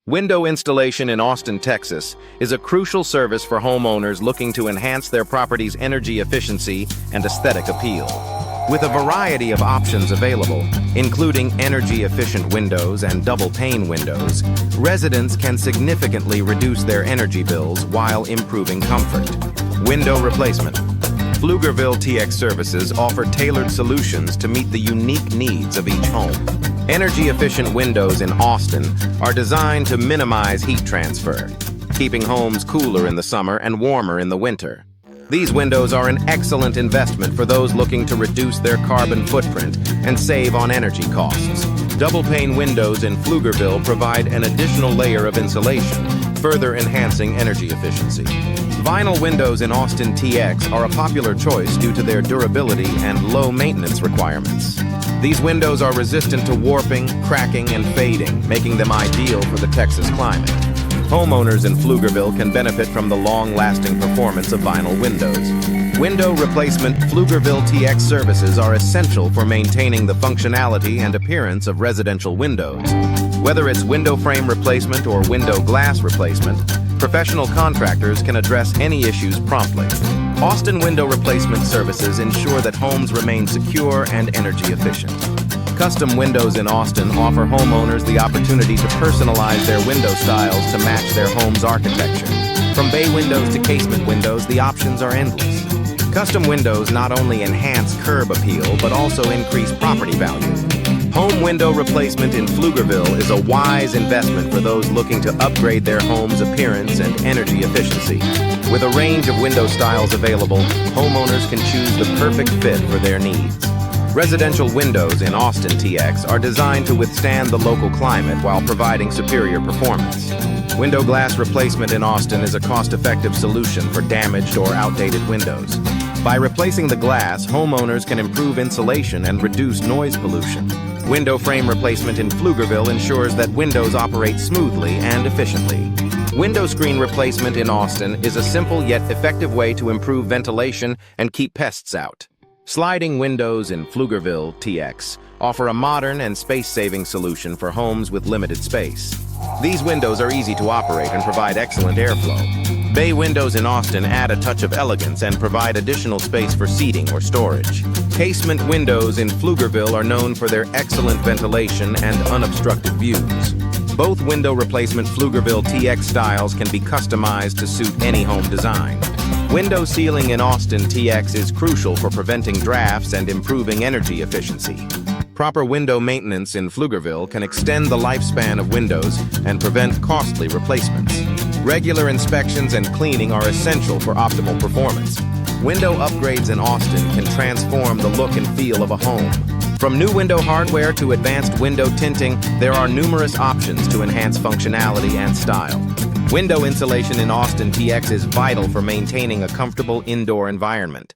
Window installation in Austin, Texas, is a crucial service for homeowners looking to enhance their property's energy efficiency and aesthetic appeal. With a variety of options available, including energy-efficient windows and double-pane windows, residents can significantly reduce their energy bills while improving comfort. Window Replacement Pflugerville TX services offer tailored solutions to meet the unique needs of each home. Energy-efficient windows in Austin are designed to minimize heat transfer, keeping homes cooler in the summer and warmer in the winter. These windows are an excellent investment for those looking to reduce their carbon footprint and save on energy costs. Double-pane windows in Pflugerville provide an additional layer of insulation, further enhancing energy efficiency. Vinyl windows in Austin TX are a popular choice due to their durability and low maintenance requirements. These windows are resistant to warping, cracking, and fading, making them ideal for the Texas climate. Homeowners in Pflugerville can benefit from the long-lasting performance of vinyl windows. Window Replacement Pflugerville TX services are essential for maintaining the functionality and appearance of residential windows. Whether it's window frame replacement or window glass replacement, professional contractors can address any issues promptly. Austin Window Replacement services ensure that homes remain secure and energy efficient. Custom windows in Austin offer homeowners the opportunity to personalize their window styles to match their home's architecture. From bay windows to casement windows, the options are endless. Custom windows not only enhance curb appeal, but also increase property value. Home window replacement in Pflugerville is a wise investment for those looking to upgrade their home's appearance and energy efficiency. With a range of window styles available, homeowners can choose the perfect fit for their needs. Residential windows in Austin TX are designed to withstand the local climate while providing superior performance. Window glass replacement in Austin is a cost-effective solution for damaged or outdated windows. By replacing the glass, homeowners can improve insulation and reduce noise pollution. Window frame replacement in Pflugerville ensures that windows operate smoothly and efficiently. Window screen replacement in Austin is a simple yet effective way to improve ventilation and keep pests out. Sliding windows in Pflugerville TX offer a modern and space-saving solution for homes with limited space. These windows are easy to operate and provide excellent airflow. Bay windows in Austin add a touch of elegance and provide additional space for seating or storage. Casement windows in Pflugerville are known for their excellent ventilation and unobstructed views. Both window replacement Pflugerville TX styles can be customized to suit any home design. Window sealing in Austin TX is crucial for preventing drafts and improving energy efficiency. Proper window maintenance in Pflugerville can extend the lifespan of windows and prevent costly replacements. Regular inspections and cleaning are essential for optimal performance. Window upgrades in Austin can transform the look and feel of a home. From new window hardware to advanced window tinting, there are numerous options to enhance functionality and style. Window insulation in Austin TX is vital for maintaining a comfortable indoor environment.